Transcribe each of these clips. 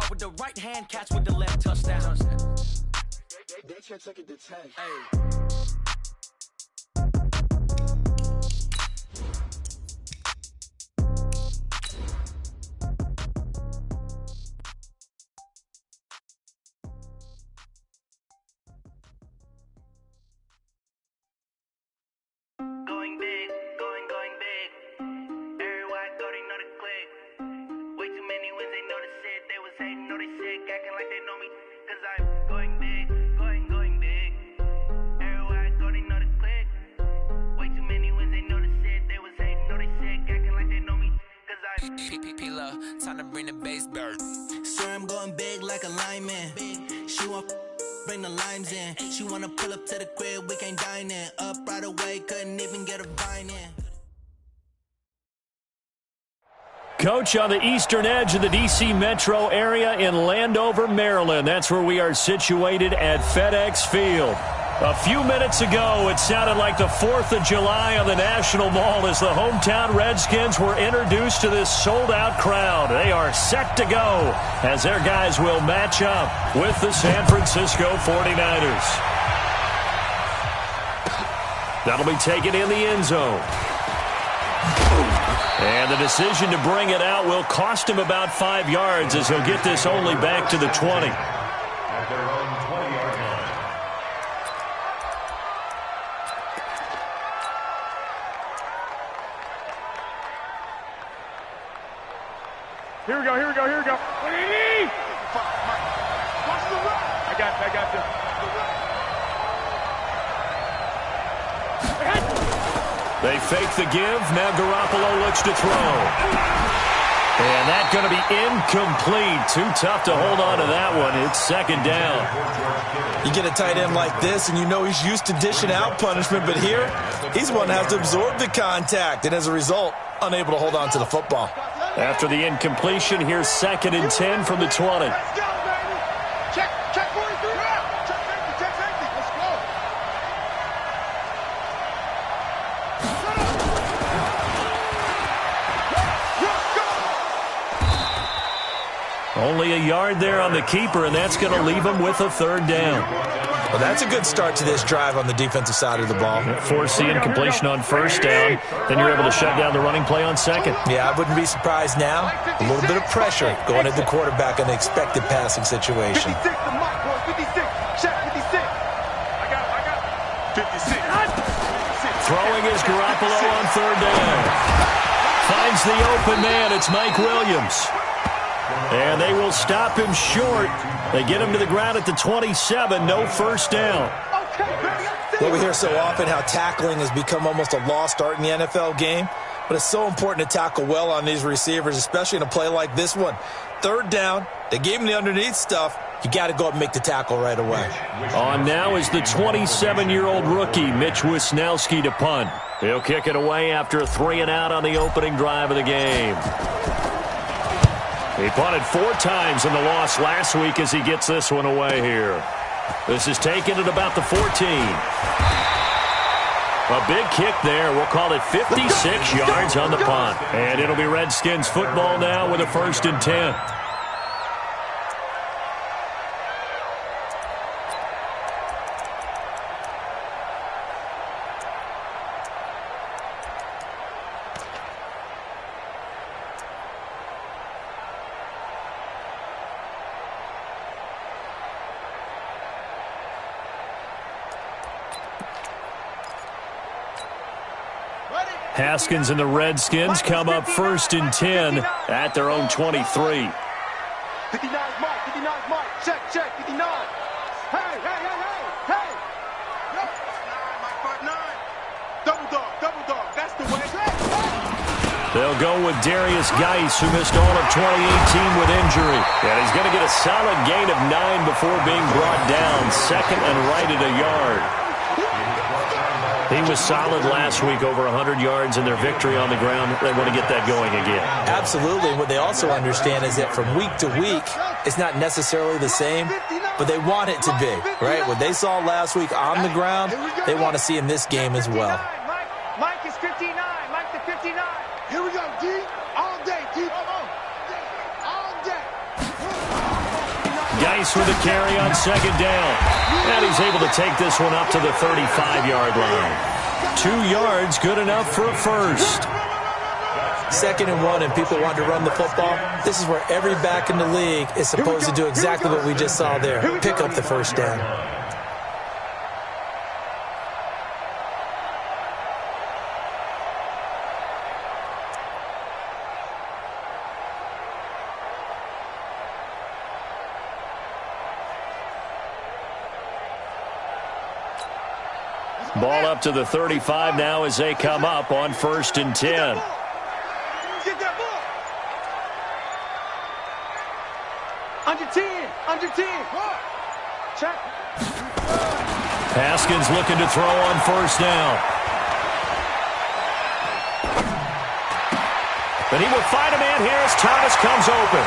with the right hand, catch with the left, touchdown. They can't take it to 10. Hey. Time to bring the bass bird. Sir, I'm going big like a lineman. She want bring the limes in. She wanna pull up to the crib, we can't dine in. Up right away, couldn't even get a vine in. Coach, on the eastern edge of the D.C. metro area in Landover, Maryland. That's where we are situated at FedEx Field. A few minutes ago, it sounded like the 4th of July on the National Mall as the hometown Redskins were introduced to this sold-out crowd. They are set to go as their guys will match up with the San Francisco 49ers. That'll be taken in the end zone. And the decision to bring it out will cost him about 5 yards as he'll get this only back to the 20. At their own 20-yard line. Here we go. What do you need? Watch the run. I got you. They fake the give. Now Garoppolo looks to throw. And that's going to be incomplete. Too tough to hold on to that one. It's second down. You get a tight end like this, and you know he's used to dishing out punishment, but here, he's the one that has to absorb the contact, and as a result, unable to hold on to the football. After the incompletion, here's 2nd and 10 from the 20. Let's go, baby. Check 43 out. Check safety. Let's go. Only a yard there on the keeper, and that's going to leave him with a 3rd down. Well, that's a good start to this drive on the defensive side of the ball. Force the incompletion on 1st down. Then you're able to shut down the running play on 2nd. Yeah, I wouldn't be surprised now. A little bit of pressure going at the quarterback in the expected passing situation. 56, the mark, boy. 56. Check 56. I got 56. Throwing is Garoppolo on 3rd down. Finds the open man. It's Mike Williams. And they will stop him short. They get him to the ground at the 27. No 1st down. Well, we hear so often how tackling has become almost a lost art in the NFL game. But it's so important to tackle well on these receivers, especially in a play like this one. 3rd down. They gave him the underneath stuff. You got to go up and make the tackle right away. On now is the 27-year-old rookie, Mitch Wisnowski, to punt. He'll kick it away after a 3-and-out on the opening drive of the game. He punted 4 times in the loss last week as he gets this one away here. This is taken at about the 14. A big kick there. We'll call it 56 yards on the punt. And it'll be Redskins football now with a 1st and 10. Haskins and the Redskins come up 1st and 10 at their own 23. 59 mark. Check 59. Hey. Double dog. That's the way. They'll go with Darius Geis, who missed all of 2018 with injury. And he's going to get a solid gain of 9 before being brought down. 2nd and right at a yard. He was solid last week, over 100 yards in their victory on the ground. They want to get that going again. Absolutely. What they also understand is that from week to week, it's not necessarily the same, but they want it to be, right? What they saw last week on the ground, they want to see in this game as well. Mike is 59. Mike the 59. Here we go, D. All day, D. All day. Geis with a carry on second down. And he's able to take this one up to the 35-yard line. 2 yards, good enough for a first. 2nd and 1, and people want to run the football. This is where every back in the league is supposed to do exactly what we just saw there. Pick up the first down. Ball up to the 35 now as they come up on 1st and 10. Get that ball. Under 10. Under 10. Check. Haskins looking to throw on 1st down. But he will find a man here as Thomas comes open.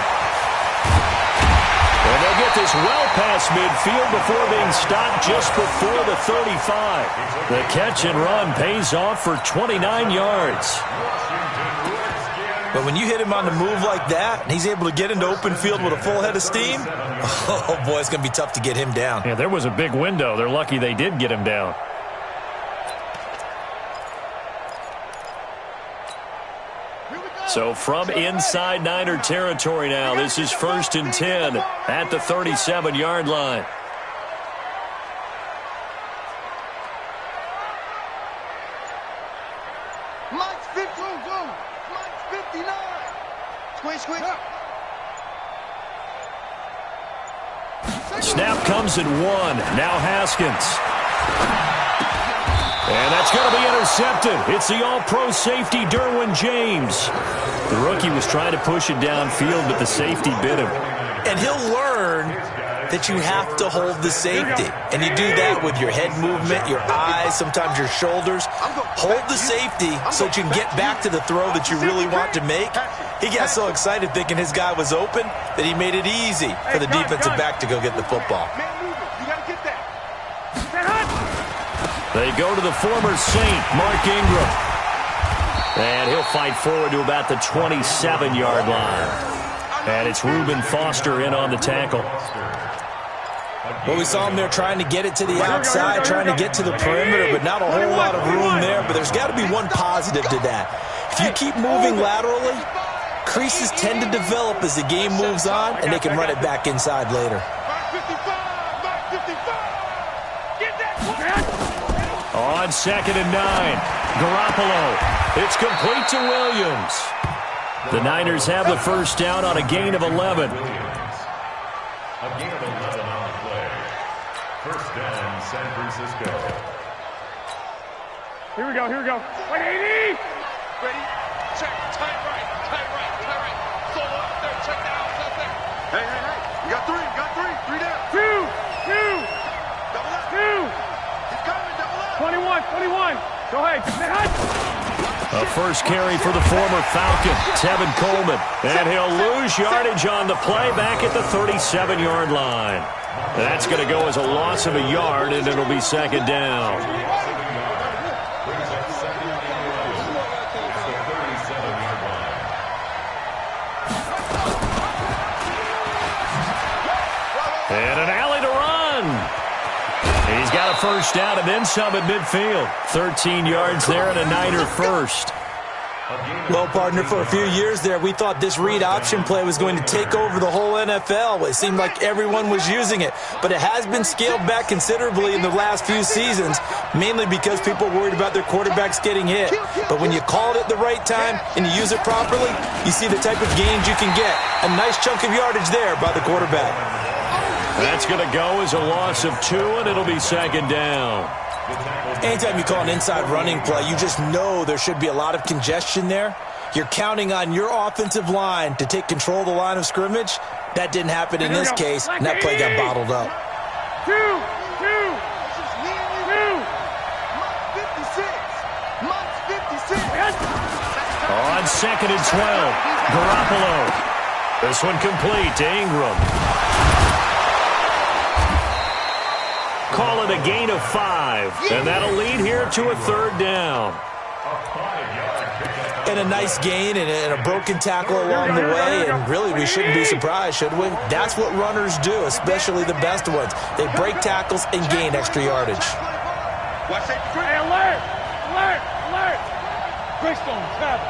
And they'll get this well past midfield before being stopped just before the 35. The catch and run pays off for 29 yards. But when you hit him on the move like that, and he's able to get into open field with a full head of steam, oh boy, it's going to be tough to get him down. Yeah, there was a big window. They're lucky they did get him down. So from inside Niner territory now, this is 1st and 10 at the 37-yard line. Mike's 52. Mike's 59. Squish. Snap comes at 1. Now Haskins. And that's going to be intercepted. It's the all-pro safety, Derwin James. The rookie was trying to push it downfield, but the safety bit him. And he'll learn that you have to hold the safety. And you do that with your head movement, your eyes, sometimes your shoulders. Hold the safety so that you can get back to the throw that you really want to make. He got so excited thinking his guy was open that he made it easy for the defensive back to go get the football. You got to get that. They go to the former Saint, Mark Ingram. And he'll fight forward to about the 27-yard line. And it's Reuben Foster in on the tackle. Well, we saw him there trying to get it to the outside, trying to get to the perimeter, but not a whole lot of room there. But there's got to be one positive to that. If you keep moving laterally, creases tend to develop as the game moves on, and they can run it back inside later. On 2nd and 9, Garoppolo. It's complete to Williams. The Niners have the first down on a gain of 11. A gain of 11 on the play. First down, San Francisco. Here we go. 180. Ready? Check. Tight right. Solo up there. Check that out. There. Hey. You got 3. 3 down. 2. Double up. 2. He's coming. Double up. 21. Go ahead. A first carry for the former Falcon, Tevin Coleman. And he'll lose yardage on the play back at the 37-yard line. That's going to go as a loss of a yard, and it'll be 2nd down. And an alley to run. He's got a first down and then some at midfield. 13 yards there and a Niner first. Well, partner, for a few years there, we thought this read option play was going to take over the whole NFL. It seemed like everyone was using it, but it has been scaled back considerably in the last few seasons, mainly because people are worried about their quarterbacks getting hit. But when you call it at the right time and you use it properly, you see the type of gains you can get. A nice chunk of yardage there by the quarterback. That's going to go as a loss of 2, and it'll be 2nd down. Anytime you call an inside running play, you just know there should be a lot of congestion there. You're counting on your offensive line to take control of the line of scrimmage. That didn't happen in this case, and that play got bottled up. 2. On 2nd and 12, Garoppolo. This one complete to Ingram. Call it a gain of 5, and that'll lead here to a 3rd down. And a nice gain and a broken tackle along the way, and really we shouldn't be surprised, should we? That's what runners do, especially the best ones. They break tackles and gain extra yardage. Hey, alert! Alert! Alert! Greystone, travel.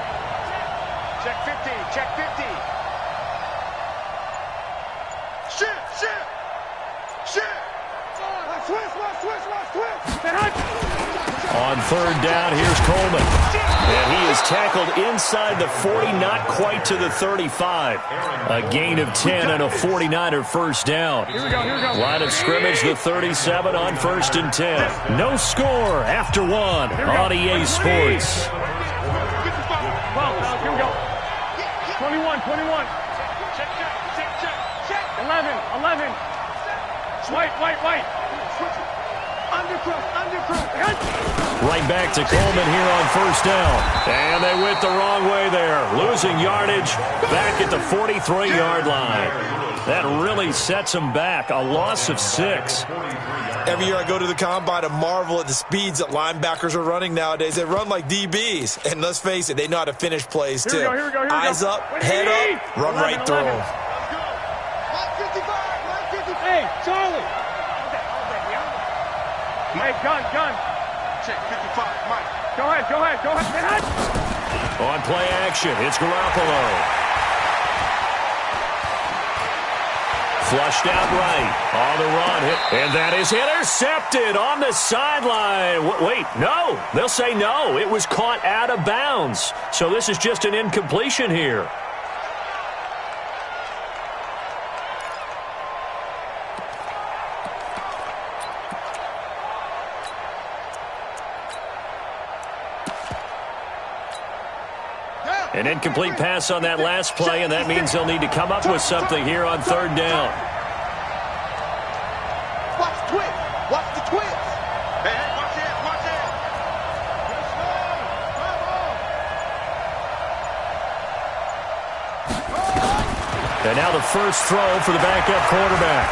Check 50, check 50. Shift. On third down, here's Coleman. And he is tackled inside the 40, not quite to the 35. A gain of 10 and a 49er first down. Here we go. Line of scrimmage, the 37 on 1st and 10. No score after one on EA Sports. 12, here we go. 21. 11. White. Undercross. Right back to Coleman here on first down. And they went the wrong way there. Losing yardage back at the 43-yard line. That really sets them back. A loss of 6. Every year I go to the combine and marvel at the speeds that linebackers are running nowadays. They run like DBs. And let's face it, they know how to finish plays too. Here we go. Eyes up, head up, run right through them. Hey, Charlie. Hey, gun. Check 55, Mike. Go ahead. On play action, it's Garoppolo. Flushed out right on the run. And that is intercepted on the sideline. Wait, no. They'll say no. It was caught out of bounds. So this is just an incompletion here. An incomplete pass on that last play, and that means they'll need to come up with something here on third down. Watch the twist. Hey, watch it. And now the first throw for the backup quarterback.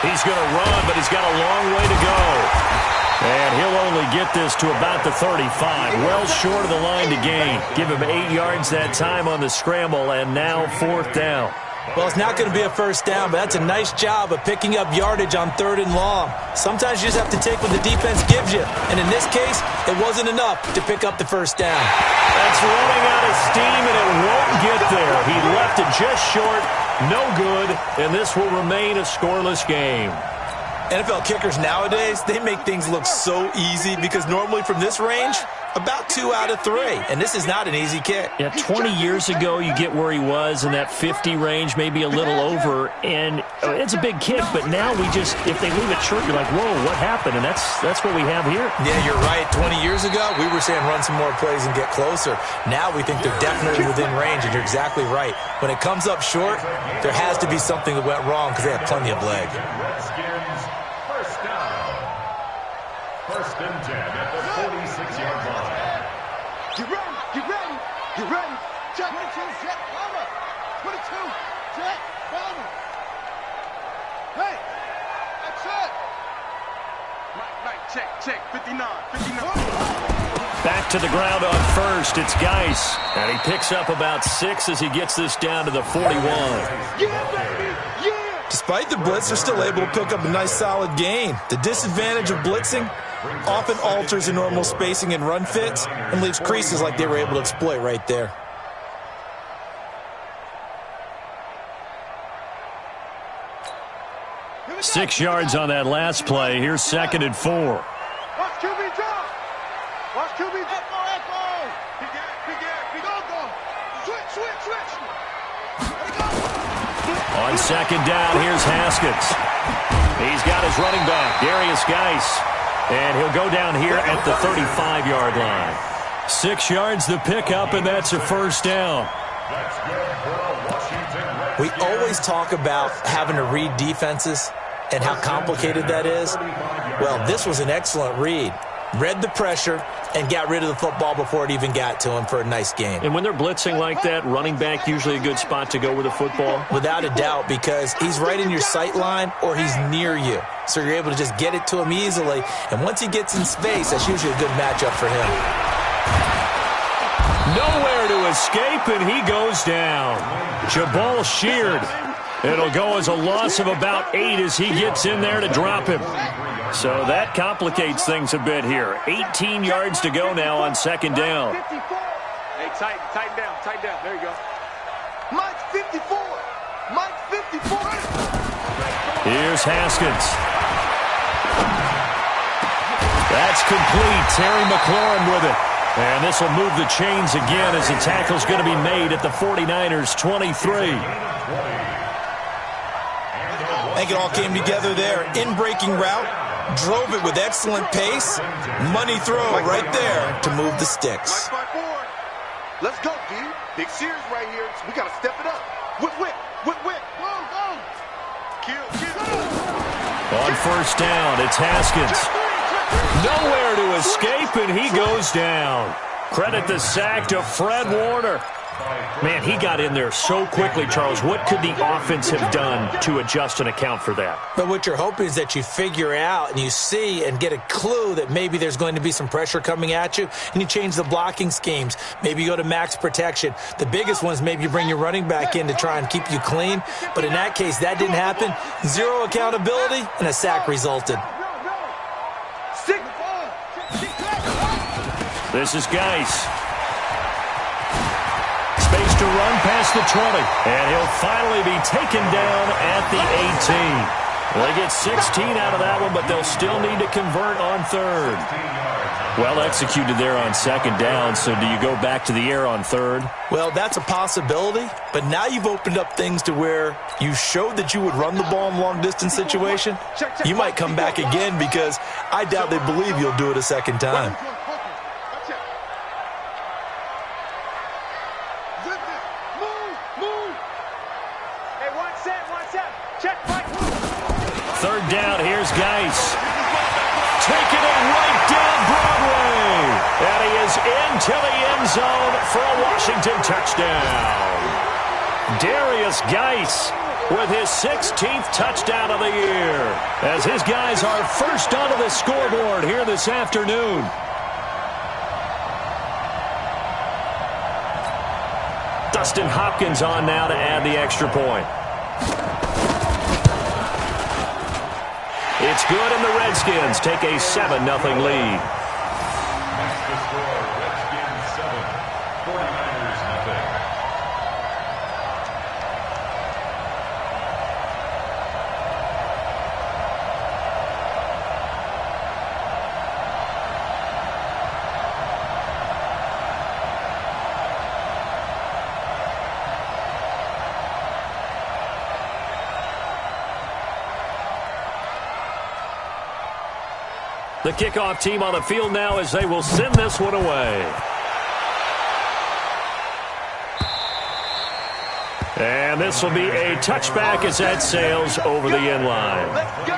He's going to run, but he's got a long way to go. And he'll only get this to about the 35. Well short of the line to gain. Give him 8 yards that time on the scramble, and now 4th down. Well, it's not going to be a first down, but that's a nice job of picking up yardage on 3rd and long. Sometimes you just have to take what the defense gives you. And in this case, it wasn't enough to pick up the first down. That's running out of steam, and it won't get there. He left it just short. No good, and this will remain a scoreless game. NFL kickers nowadays, they make things look so easy because normally from this range, about 2 out of 3. And this is not an easy kick. Yeah, 20 years ago, you get where he was in that 50 range, maybe a little over. And it's a big kick, but now we just, if they leave it short, you're like, whoa, what happened? And that's what we have here. Yeah, you're right. 20 years ago, we were saying run some more plays and get closer. Now we think they're definitely within range, and you're exactly right. When it comes up short, there has to be something that went wrong because they have plenty of leg. Redskins, first down. 1st and 10 at the 46-yard line. Get ready. Check 22, jet bomber. 22, jet bomber. Hey, that's it. Right, check, 59. Back to the ground on first. It's Geis. And he picks up about 6 as he gets this down to the 41. Yeah, baby, yeah. Despite the blitz, they're still able to pick up a nice solid gain. The disadvantage of blitzing often alters the normal spacing and run fits and leaves creases like they were able to exploit right there. Six yards on that last play. Here's 2nd and 4. Watch QB drop. Watch QB echo. Big go. Switch. On 2nd down, here's Haskins. He's got his running back, Darius Geis. And he'll go down here at the 35-yard line. 6 yards the pickup, and that's a first down. That's good for Washington Redskins. We always talk about having to read defenses and how complicated that is. Well, this was an excellent read. Read the pressure and got rid of the football before it even got to him for a nice gain. And when they're blitzing like that, running back usually a good spot to go with the football? Without a doubt, because he's right in your sight line or he's near you. So you're able to just get it to him easily. And once he gets in space, that's usually a good matchup for him. escape, and he goes down. Jabal sheared. It'll go as a loss of about 8 as he gets in there to drop him. So that complicates things a bit here. 18 yards to go now on second down. Hey, tighten down. There you go. Mike 54. Mike 54. Here's Haskins. That's complete. Terry McLaurin with it. And this will move the chains again as the tackle's going to be made at the 49ers' 23. I think it all came together there. In-breaking route. Drove it with excellent pace. Money throw right there to move the sticks. Mike 5-4. Let's go, D. Big series right here. So we got to step it up. Whip. Go. Kill. On first down, it's Haskins. Nowhere to escape, and he goes down. Credit the sack to Fred Warner. Man, he got in there so quickly, Charles. What could the offense have done to adjust and account for that? But what you're hoping is that you figure out and you see and get a clue that maybe there's going to be some pressure coming at you, and you change the blocking schemes. Maybe you go to max protection. The biggest one is maybe you bring your running back in to try and keep you clean. But in that case, that didn't happen. Zero accountability, and a sack resulted. This is Geis. Space to run past the 20. And he'll finally be taken down at the 18. They get 16 out of that one, but they'll still need to convert on third. Well executed there on second down, so do you go back to the air on third? Well, that's a possibility, but now you've opened up things to where you showed that you would run the ball in long-distance situation. You might come back again because I doubt they believe you'll do it a second time. Third down, here's Geis. Taking it right down Broadway. And he is into the end zone for a Washington touchdown. Darius Geis with his 16th touchdown of the year, as his guys are first onto the scoreboard here this afternoon. Dustin Hopkins on now to add the extra point. It's good, and the Redskins take a 7-0 lead. That's the score. Redskins 7, 49ers 0. The kickoff team on the field now as they will send this one away. And this will be a touchback as that sails over the end line. Let's go.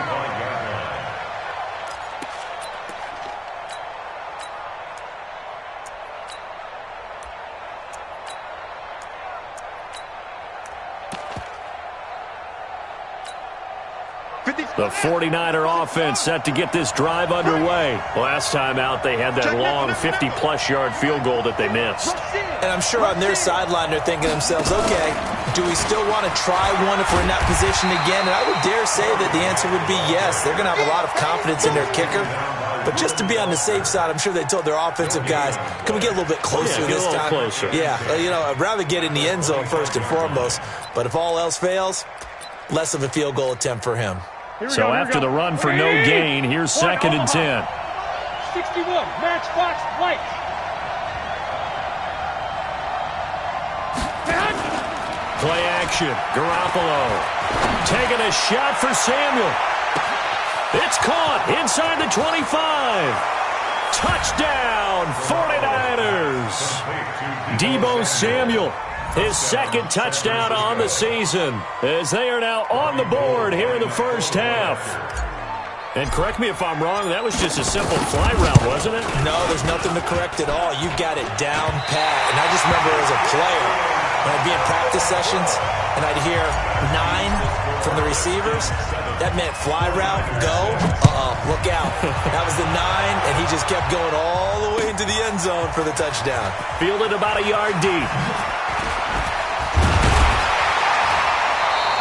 The 49er offense set to get this drive underway. Last time out, they had that long 50-plus yard field goal that they missed. And I'm sure on their sideline they're thinking to themselves, okay, do we still want to try one if we're in that position again? And I would dare say that the answer would be yes. They're going to have a lot of confidence in their kicker. But just to be on the safe side, I'm sure they told their offensive guys, can we get a little bit closer this time? Closer. Yeah, I'd rather get in the end zone first and foremost. But if all else fails, less of a field goal attempt for him. So after the run for no gain, here's 2nd and 10. 61, Matchbox White. Play action. Garoppolo taking a shot for Samuel. It's caught inside the 25. Touchdown, 49ers. Deebo Samuel, his 2nd touchdown on the season, as they are now on the board here in the first half. And correct me if I'm wrong, that was just a simple fly route, wasn't it? No, there's nothing to correct at all. You've got it down pat. And I just remember as a player, when I'd be in practice sessions, and I'd hear 9 for from the receivers, that meant fly route, go, look out. That was the 9, and he just kept going all the way into the end zone for the touchdown. Fielded about a yard deep.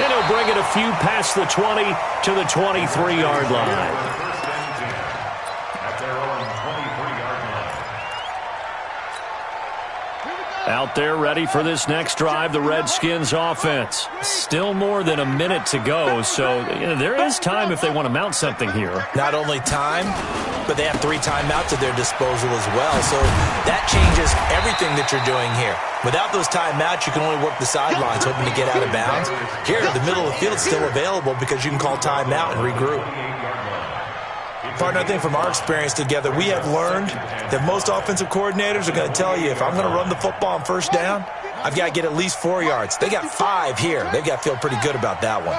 And he'll bring it a few past the 20 to the 23-yard line. Out there ready for this next drive, the Redskins offense. Still more than a minute to go, so there is time if they want to mount something here. Not only time, but they have 3 timeouts at their disposal as well, so that changes everything that you're doing here. Without those timeouts, you can only work the sidelines, hoping to get out of bounds. Here, the middle of the field is still available because you can call timeout and regroup. Partner, I think from our experience together, we have learned that most offensive coordinators are going to tell you, if I'm going to run the football on first down, I've got to get at least 4 yards. They got 5 here. They've got to feel pretty good about that one.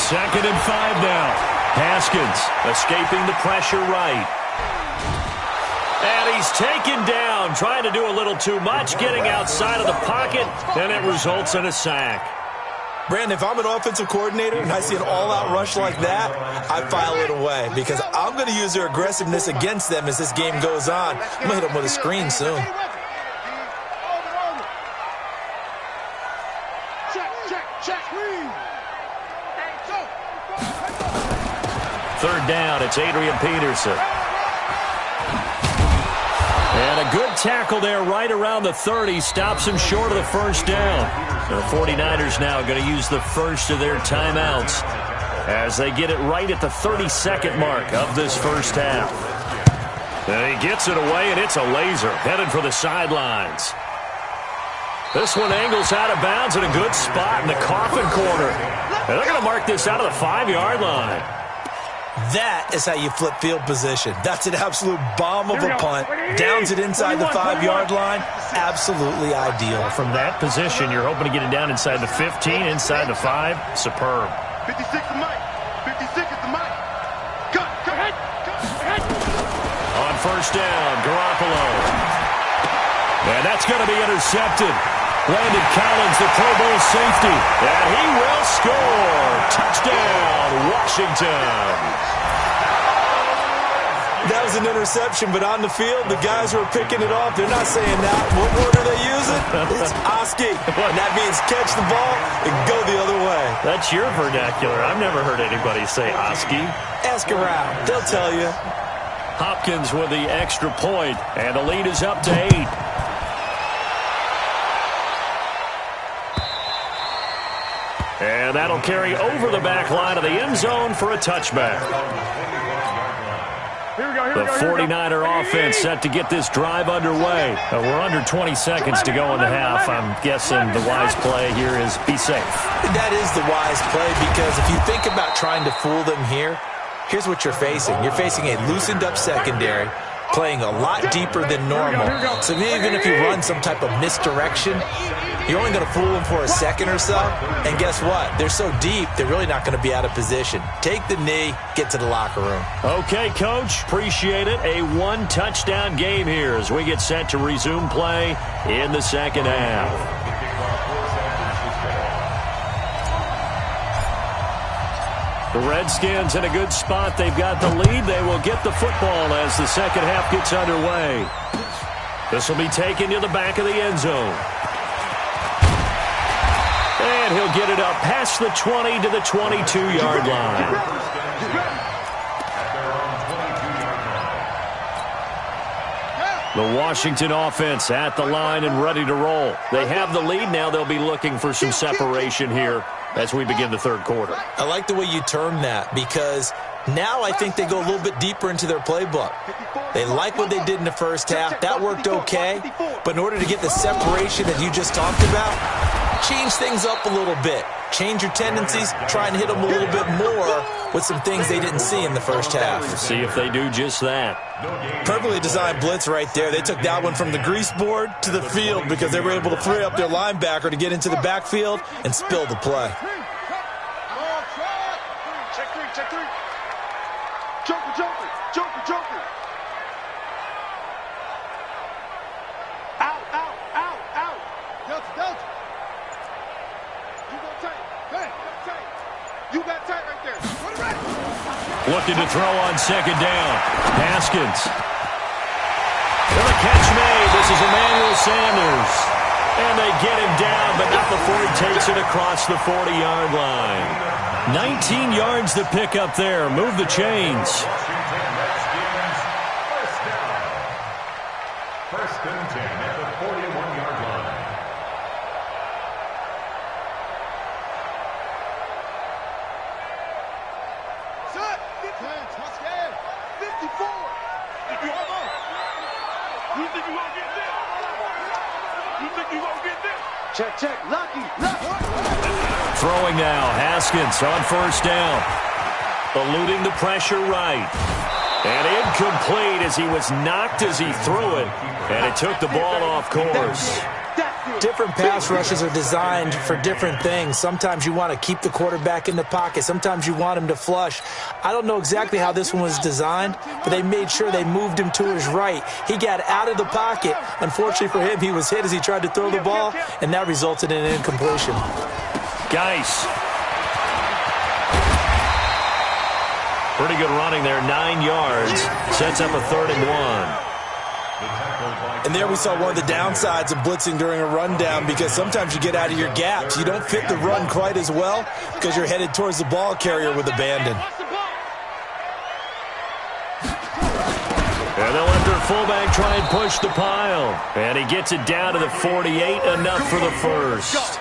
Second and 5 now. Haskins escaping the pressure right. And he's taken down, trying to do a little too much, getting outside of the pocket, and it results in a sack. Brandon, if I'm an offensive coordinator and I see an all-out rush like that, I file it away because I'm going to use their aggressiveness against them as this game goes on. I'm going to hit them with a screen soon. Third down, it's Adrian Peterson. And a good tackle there right around the 30. Stops him short of the first down. The 49ers now going to use the first of their timeouts as they get it right at the 32nd mark of this first half. And he gets it away, and it's a laser headed for the sidelines. This one angles out of bounds in a good spot in the coffin corner. And they're going to mark this out of the 5-yard line. That is how you flip field position. That's an absolute bomb of a punt. Downs it inside the 5-yard line. Absolutely ideal. From that position, you're hoping to get it down inside the 15, inside the 5. Superb. 56 the mic. 56 is the mic. Cut. On first down, Garoppolo. And that's going to be intercepted. Landon Collins, the Pro Bowl safety. And he will score. Touchdown, Washington. That was an interception, but on the field, the guys who are picking it off, they're not saying that. What word are they using? It's Oski. And that means catch the ball and go the other way. That's your vernacular. I've never heard anybody say Oski. Ask around. They'll tell you. Hopkins with the extra point, and the lead is up to 8. And that'll carry over the back line of the end zone for a touchback. The 49er offense set to get this drive underway. We're under 20 seconds to go in the half. I'm guessing the wise play here is be safe. That is the wise play because if you think about trying to fool them here, here's what you're facing. You're facing a loosened-up secondary, playing a lot deeper than normal. So even if you run some type of misdirection, you're only going to fool them for a second or so. And guess what? They're so deep, they're really not going to be out of position. Take the knee, get to the locker room. Okay, Coach. Appreciate it. A 1-touchdown game here as we get set to resume play in the second half. The Redskins in a good spot. They've got the lead. They will get the football as the second half gets underway. This will be taken to the back of the end zone. And he'll get it up past the 20 to the 22-yard line. The Washington offense at the line and ready to roll. They have the lead now. They'll be looking for some separation here as we begin the third quarter. I like the way you term that because now I think they go a little bit deeper into their playbook. They like what they did in the first half. That worked okay. But in order to get the separation that you just talked about, change things up a little bit. Change your tendencies. Try and hit them a little bit more with some things they didn't see in the first half. See if they do just that. Perfectly designed blitz right there. They took that one from the grease board to the field because they were able to free up their linebacker to get into the backfield and spill the play. Check three. Joker. Looking to throw on second down. Haskins. And the catch made. This is Emmanuel Sanders. And they get him down, but not before he takes it across the 40-yard line. 19 yards to pick up there. Move the chains. First and 10 at the 41-yard line. Set. 54. You think you gonna get this? You think you gonna get this? Check. Lucky. Throwing now. Haskins on first down. Eluding the pressure right. And incomplete as he was knocked as he threw it. And it took the ball off course. Different pass rushes are designed for different things. Sometimes you want to keep the quarterback in the pocket. Sometimes you want him to flush. I don't know exactly how this one was designed, but they made sure they moved him to his right. He got out of the pocket. Unfortunately for him, he was hit as he tried to throw the ball, and that resulted in an incompletion. Geis. Pretty good running there, 9 yards. Sets up a 3rd and 1. And there we saw one of the downsides of blitzing during a rundown, because sometimes you get out of your gaps. You don't fit the run quite as well because you're headed towards the ball carrier with abandon. And they'll let their fullback try and push the pile. And he gets it down to the 48, enough for the first.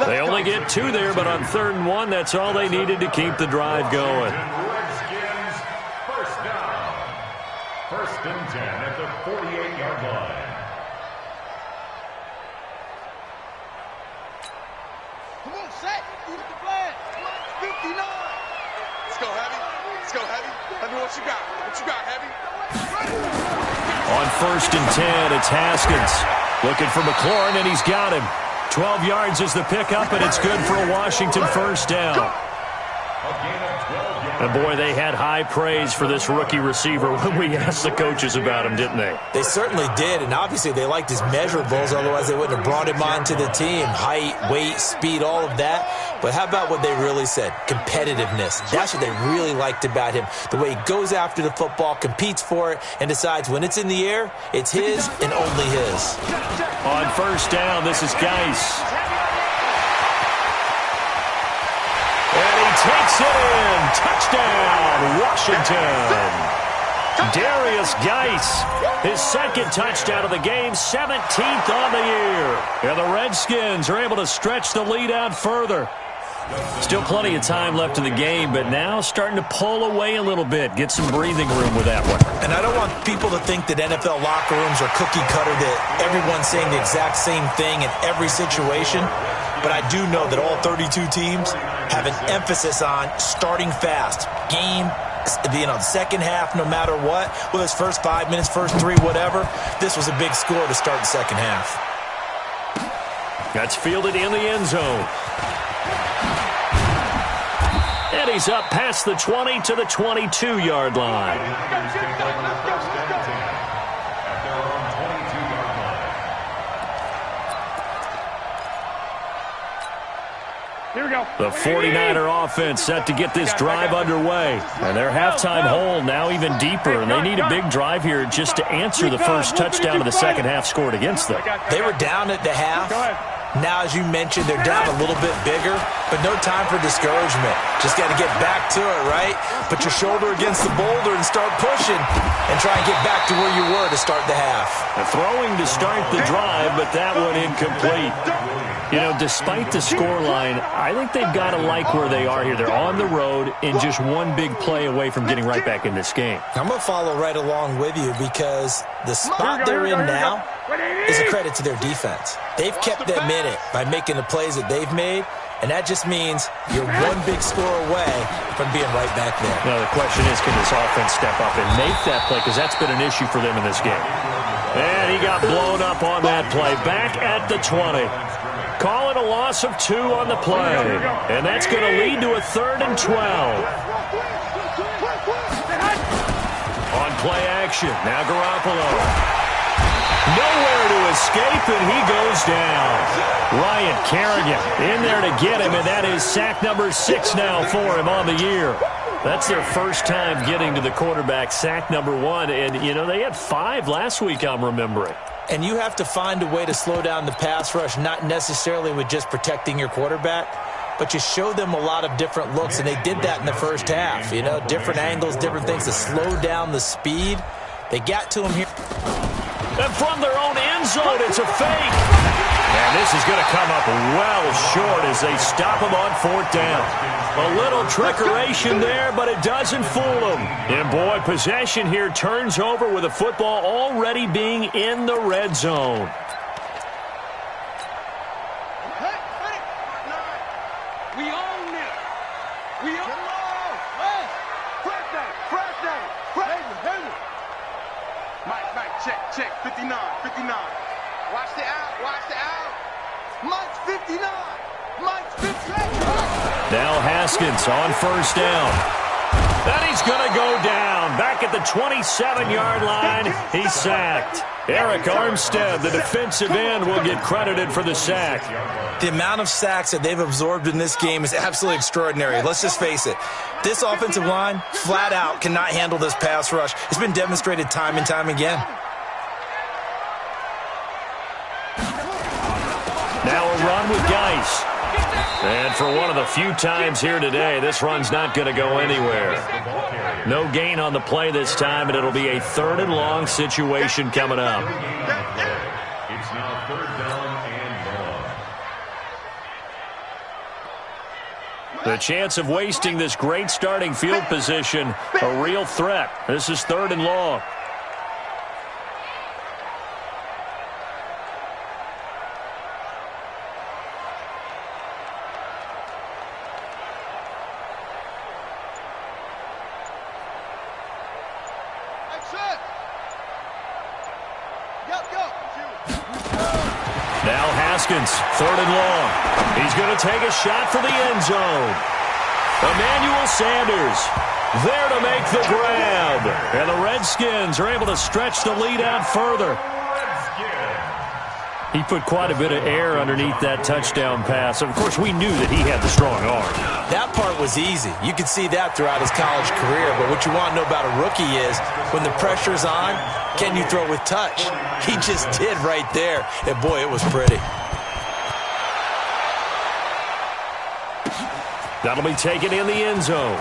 They only get 2 there, but on 3rd and 1, that's all they needed to keep the drive going. Redskins, first down. First and 10 at the 48-yard line. Come on, set. Use the flag. 59. Let's go, Heavy. Let's go, Heavy. Let me what you got. What you got, Heavy? On 1st and 10, it's Haskins. Looking for McLaurin, and he's got him. 12 yards is the pickup, and it's good for a Washington first down. And, boy, they had high praise for this rookie receiver when we asked the coaches about him, didn't they? They certainly did, and obviously they liked his measurables. Otherwise, they wouldn't have brought him onto the team. Height, weight, speed, all of that. But how about what they really said? Competitiveness. That's what they really liked about him. The way he goes after the football, competes for it, and decides when it's in the air, it's his and only his. On first down, this is Geis. Takes it in. Touchdown, Washington. Darius Geis, his 2nd touchdown of the game, 17th on the year. And the Redskins are able to stretch the lead out further. Still plenty of time left in the game, but now starting to pull away a little bit. Get some breathing room with that one. And I don't want people to think that NFL locker rooms are cookie cutter, that everyone's saying the exact same thing in every situation. But I do know that all 32 teams have an emphasis on starting fast. Game, the second half, no matter what. Whether it's first 5 minutes, first 3, whatever. This was a big score to start the second half. That's fielded in the end zone. And he's up past the 20 to the 22-yard line. Here we go. The 49er offense set to get this drive underway. And their halftime hole now even deeper. And they need a big drive here just to answer the first touchdown of the second half scored against them. They were down at the half. Now, as you mentioned, they're down a little bit bigger, but no time for discouragement. Just got to get back to it, right? Put your shoulder against the boulder and start pushing and try and get back to where you were to start the half. Throwing to start the drive, but that one incomplete. You know, despite the scoreline, I think they've got to like where they are here. They're on the road and just one big play away from getting right back in this game. I'm going to follow right along with you because the spot they're in now is a credit to their defense. They've kept them in it by making the plays that they've made, and that just means you're one big score away from being right back there. Now, the question is, can this offense step up and make that play? Because that's been an issue for them in this game. And he got blown up on that play. Back at the 20. Call it a loss of 2 on the play. And that's going to lead to a 3rd and 12. On play action, now Garoppolo. Nowhere to escape, and he goes down. Ryan Kerrigan in there to get him, and that is sack number 6 now for him on the year. That's their first time getting to the quarterback, sack number 1. And, you know, they had 5 last week, I'm remembering. And you have to find a way to slow down the pass rush, not necessarily with just protecting your quarterback, but you show them a lot of different looks, and they did that in the first half. You know, different angles, different things to slow down the speed. They got to him here. And from their own end zone, it's a fake. And this is going to come up well short as they stop him on 4th down. A little trickeration there, but it doesn't fool them. And, boy, possession here turns over with the football already being in the red zone. We own it. We own it. Mike, check. 59. Watch the out. Mike's 59. Mike's 59. Now Haskins on 1st down. And he's going to go down. Back at the 27-yard line, he's sacked. Eric Armstead, the defensive end, will get credited for the sack. The amount of sacks that they've absorbed in this game is absolutely extraordinary. Let's just face it. This offensive line, flat out, cannot handle this pass rush. It's been demonstrated time and time again. Now a run with Geis. And for one of the few times here today, this run's not going to go anywhere. No gain on the play this time, and it'll be a 3rd and long situation coming up. It's now 3rd down and long. The chance of wasting this great starting field position, a real threat. This is 3rd and long. Now Haskins, 3rd and long. He's going to take a shot for the end zone. Emmanuel Sanders there to make the grab. And the Redskins are able to stretch the lead out further. He put quite a bit of air underneath that touchdown pass. Of course, we knew that he had the strong arm. That part was easy. You could see that throughout his college career. But what you want to know about a rookie is when the pressure's on, can you throw with touch? He just did right there. And, boy, it was pretty. That'll be taken in the end zone.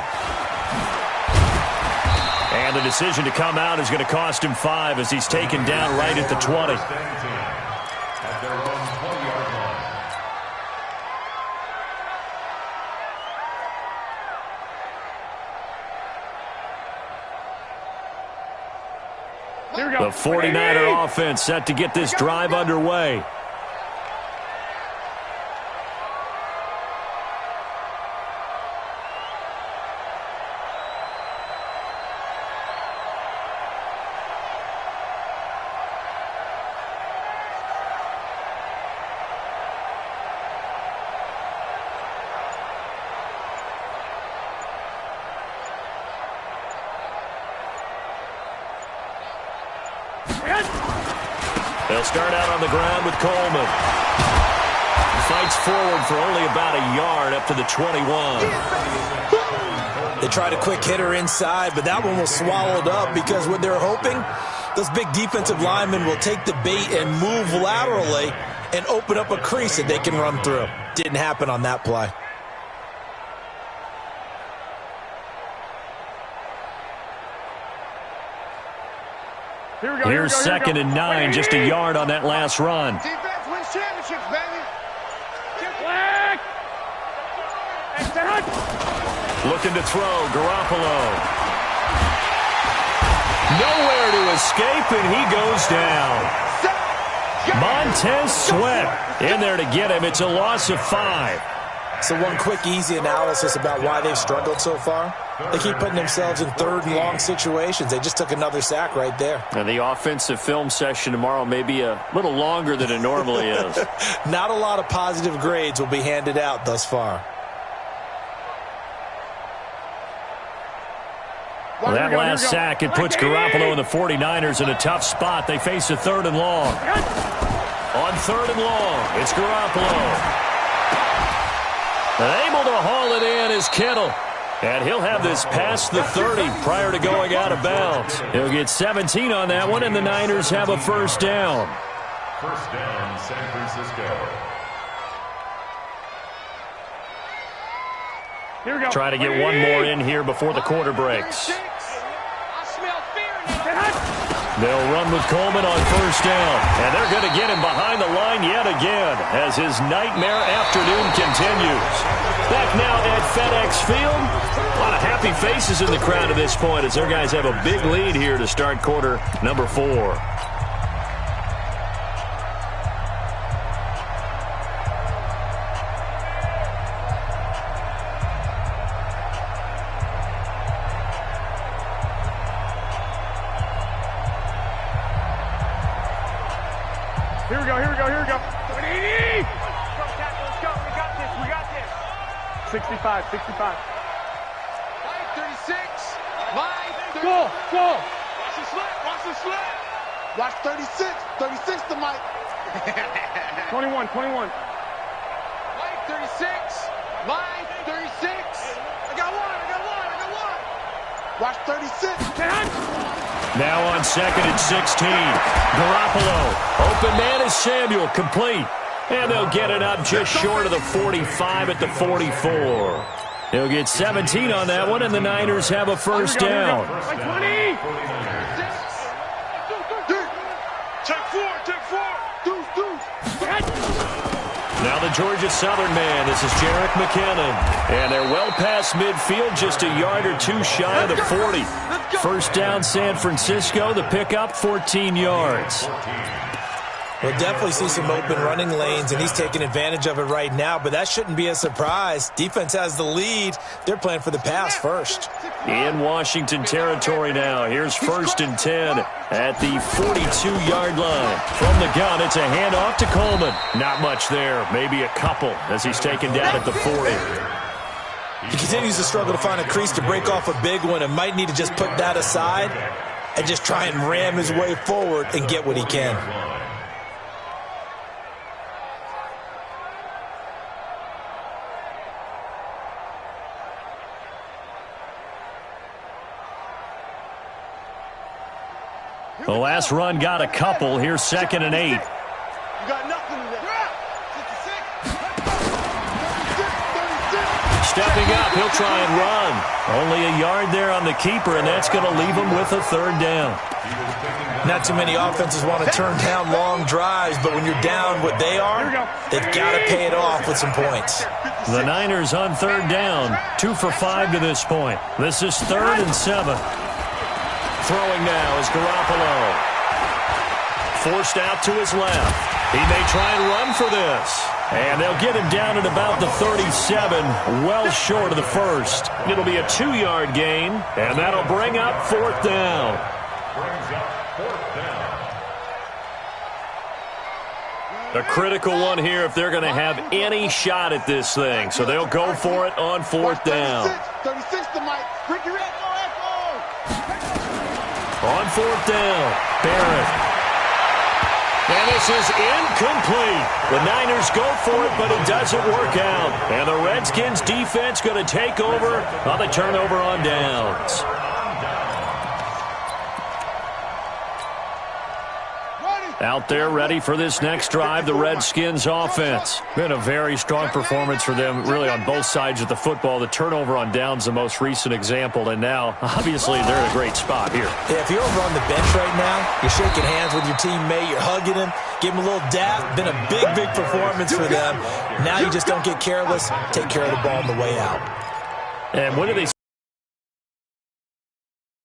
And the decision to come out is going to cost him 5 as he's taken down right at the 20. The 49er offense set to get this drive underway. They'll start out on the ground with Coleman. He fights forward for only about a yard up to the 21. They tried a quick hitter inside, but that one was swallowed up because what they're hoping, those big defensive linemen will take the bait and move laterally and open up a crease that they can run through. Didn't happen on that play. Here's 2nd and 9, just a yard on that last run. Defense wins championships, baby. Looking to throw, Garoppolo. Nowhere to escape, and he goes down. Montez Sweat in there to get him. It's a loss of 5. So one quick, easy analysis about why they've struggled so far. They keep putting themselves in 3rd and long situations. They just took another sack right there. And the offensive film session tomorrow may be a little longer than it normally is. Not a lot of positive grades will be handed out thus far. Well, that last sack, it puts Garoppolo and the 49ers in a tough spot. They face a 3rd and long. On 3rd and long, it's Garoppolo. And able to haul it in is Kittle. And he'll have this past the 30 prior to going out of bounds. He'll get 17 on that one, and the Niners have a first down. First down, San Francisco. Here we go. Try to get one more in here before the quarter breaks. They'll run with Coleman on first down. And they're going to get him behind the line yet again as his nightmare afternoon continues. Back now at FedEx Field. A lot of happy faces in the crowd at this point as their guys have a big lead here to start quarter number 4. Here we go, here we go, here we go. Let's go, we got this, we got this. 65, 65. 36. Line 30. Go, go. Watch the slip, watch the slip. Watch 36. 36 to Mike. 21, 21. Line 36. Line 36. I got one, I got one, I got one. Watch 36. Now on second and 16. Garoppolo. Open man is Samuel. Complete. And they'll get it up just short of the 45 at the 44. He'll get 17 on that one, and the Niners have a first down. Like 20. Check four. Now the Georgia Southern man. This is Jerick McKinnon. And they're well past midfield, just a yard or two shy of the 40. First down, San Francisco. The pickup, 14 yards. We'll definitely see some open running lanes, and he's taking advantage of it right now, but that shouldn't be a surprise. Defense has the lead. They're playing for the pass first. In Washington territory now. Here's first and 10 at the 42-yard line. From the gun, it's a handoff to Coleman. Not much there. Maybe a couple as he's taken down at the 40. He continues to struggle to find a crease to break off a big one and might need to just put that aside and just try and ram his way forward and get what he can. The last run got a couple. Here's second and 8. You got nothing in there. 36. Stepping up, he'll try and run. Only a yard there on the keeper, and that's going to leave him with a third down. Not too many offenses want to turn down long drives, but when you're down what they are, they've got to pay it off with some points. The Niners on third down, 2 for 5 to this point. This is 3rd and 7. Throwing now is Garoppolo. Forced out to his left. He may try and run for this. And they'll get him down at about the 37, well short of the first. It'll be a 2-yard gain, and that'll bring up 4th down. Brings up 4th down. A critical one here if they're going to have any shot at this thing. So they'll go for it on 4th down. 36 to Mike. Ricky Red, On 4th down, Barrett. And this is incomplete. The Niners go for it, but it doesn't work out. And the Redskins defense going to take over on the turnover on downs. Out there ready for this next drive, the Redskins offense. Been a very strong performance for them, really on both sides of the football. The turnover on downs, the most recent example, and now, obviously, they're in a great spot here. Yeah, if you're over on the bench right now, you're shaking hands with your teammate, you're hugging him, give him a little dap. Been a big, big performance for them. Now you just don't get careless. Take care of the ball on the way out. And what do they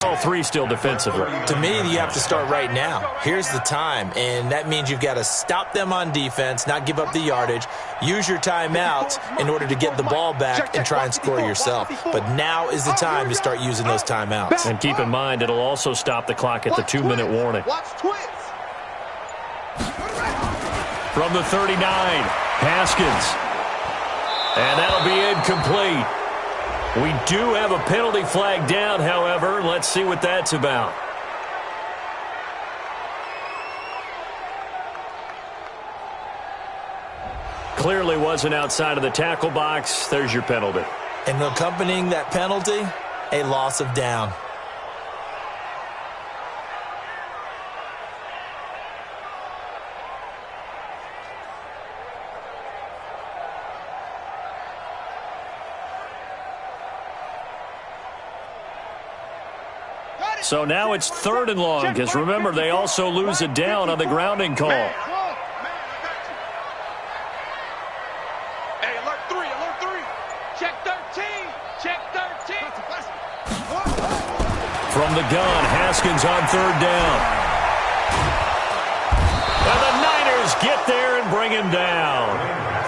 all three still defensively? To me, you have to start right now. Here's the time, and that means you've got to stop them on defense, not give up the yardage, use your timeouts in order to get the ball back and try and score yourself. But now is the time to start using those timeouts. And keep in mind, it'll also stop the clock at the 2-minute warning. From the 39, Haskins. And that'll be incomplete. We do have a penalty flag down, however. Let's see what that's about. Clearly wasn't outside of the tackle box. There's your penalty. And accompanying that penalty, a loss of down. So now it's 3rd and long, because remember, they also lose a down on the grounding call. Hey, alert 3, alert 3. Check 13, check 13. From the gun, Haskins on 3rd down. And the Niners get there and bring him down.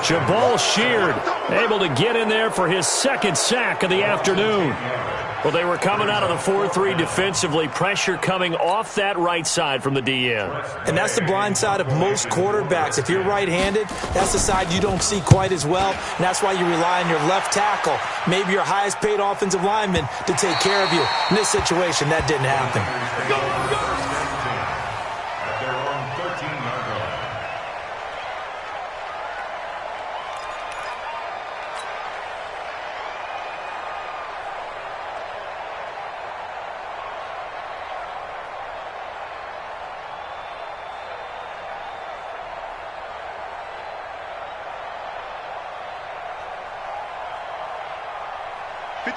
Jabal Sheard able to get in there for his 2nd sack of the afternoon. Well, they were coming out of the 4-3 defensively. Pressure coming off that right side from the DN. And that's the blind side of most quarterbacks. If you're right-handed, that's the side you don't see quite as well. And that's why you rely on your left tackle, maybe your highest-paid offensive lineman, to take care of you. In this situation, that didn't happen. At their own 13-yard line.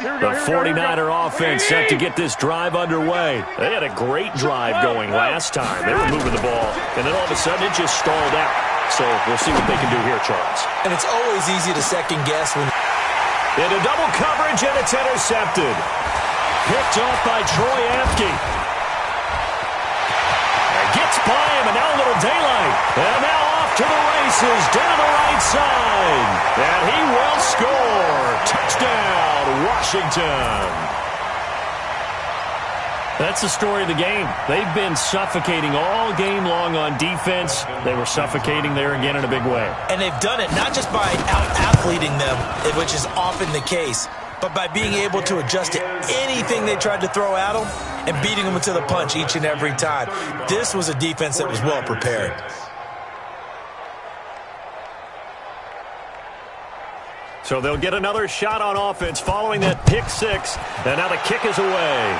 The 49er offense set to get this drive underway. They had a great drive going last time. They were moving the ball, and then all of a sudden it just stalled out. So we'll see what they can do here, Charles. And it's always easy to second-guess when... Into double coverage, and it's intercepted. Picked off by Troy Apke. Gets by him, and now a little daylight. And now off to the races, down the right side. And he will score. Touchdown, Washington. That's the story of the game. They've been suffocating all game long on defense. They were suffocating there again in a big way. And they've done it not just by out-athleting them, which is often the case, but by being able to adjust to anything they tried to throw at them and beating them to the punch each and every time. This was a defense that was well prepared. So they'll get another shot on offense following that pick six. And now the kick is away.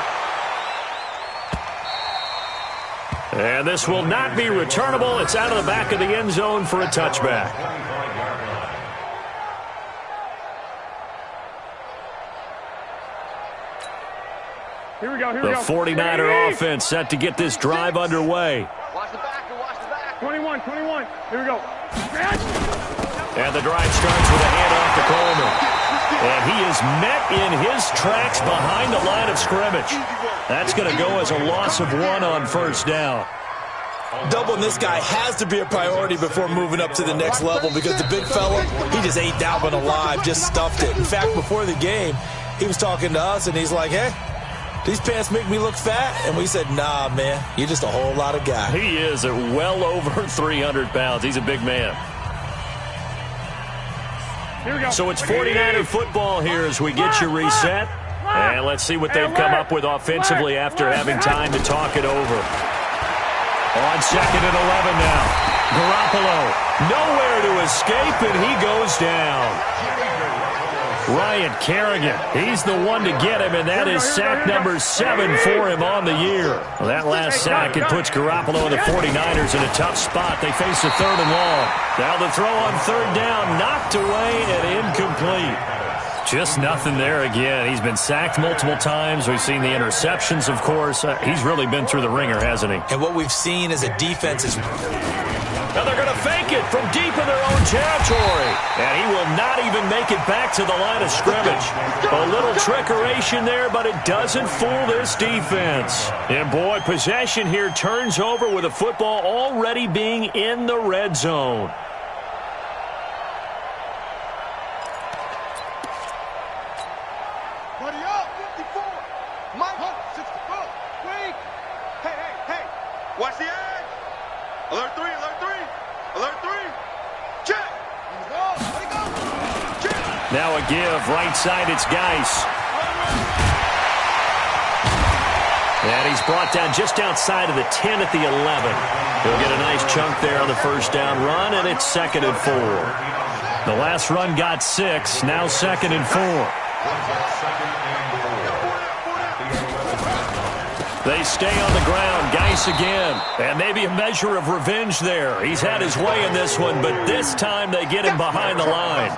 And this will not be returnable. It's out of the back of the end zone for a touchback. Here we go, here The we go. 49er offense set to get this drive underway. Watch the back, watch the back. 21. Here we go. And the drive starts with a handoff to Coleman. And he is met in his tracks behind the line of scrimmage. That's going to go as a loss of 1 on first down. Doubling this guy has to be a priority before moving up to the next level because the big fella, he just ate that one alive, just stuffed it. In fact, before the game, he was talking to us, and he's like, hey, these pants make me look fat. And we said, nah, man, you're just a whole lot of guy. He is at well over 300 pounds. He's a big man. Here we go. So it's 49er football here as we get you reset. And let's see what they've come up with offensively after having time to talk it over. On 2nd and 11 now. Garoppolo, nowhere to escape, and he goes down. Ryan Kerrigan, he's the one to get him, and that is sack number 7 for him on the year. Well, that last sack, it puts Garoppolo and the 49ers in a tough spot. They face a 3rd and long. Now the throw on 3rd down, knocked away and incomplete. Just nothing there again. He's been sacked multiple times. We've seen the interceptions, of course. He's really been through the ringer, hasn't he? And what we've seen as a defense is... Now they're going to fake it from deep in their own territory. And he will not even make it back to the line of scrimmage. A little trickeration there, but it doesn't fool this defense. And boy, possession here turns over with the football already being in the red zone. Buddy up, 54. Mike, 64. Wait. Hey. Watch the edge. Alert 3, alert 3. Alert 3. Check. Let it go. Check. Now a give, right side, it's Geis. And he's brought down just outside of the 10 at the 11. He'll get a nice chunk there on the first down run, and it's 2nd and 4. The last run got 6, now 2nd and 4. Second and 4. They stay on the ground. Geis again. And maybe a measure of revenge there. He's had his way in this one, but this time they get him behind the line.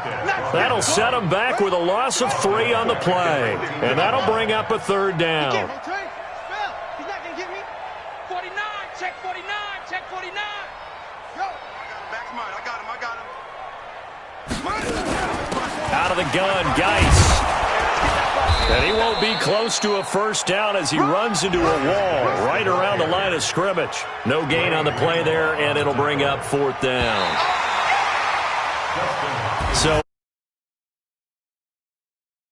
That'll set him back with a loss of 3 on the play. And that'll bring up a third down. He's not going to get me. 49, check 49, check 49. Yo. Back's mine, I got him. Out of the gun, Geis. And he won't be close to a first down as he runs into a wall right around the line of scrimmage. No gain on the play there, and it'll bring up 4th down. So